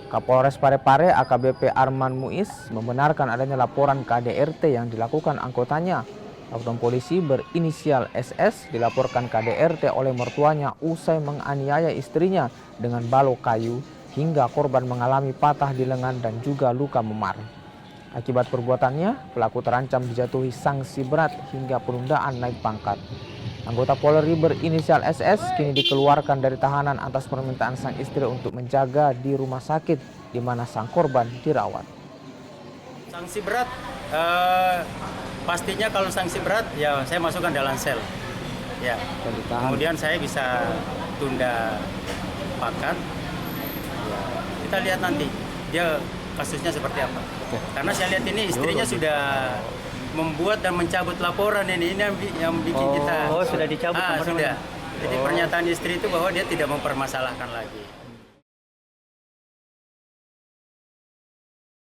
Kapolres Parepare AKBP Arman Muiz membenarkan adanya laporan KDRT yang dilakukan anggotanya. Oknum polisi berinisial SS dilaporkan KDRT oleh mertuanya usai menganiaya istrinya dengan balok kayu hingga korban mengalami patah di lengan dan juga luka memar. Akibat perbuatannya, pelaku terancam dijatuhi sanksi berat hingga penundaan naik pangkat. Anggota Polri berinisial SS kini dikeluarkan dari tahanan atas permintaan sang istri untuk menjaga di rumah sakit di mana sang korban dirawat. Sanksi berat, pastinya kalau sanksi berat ya saya masukkan dalam sel. Ya. Kemudian saya bisa tunda pangkat. Ya, kita lihat nanti dia kasusnya seperti apa. Karena saya lihat ini istrinya sudah membuat dan mencabut laporan ini yang bikin kita. Oh, sudah dicabut. Sudah. Jadi pernyataan istri itu bahwa dia tidak mempermasalahkan lagi.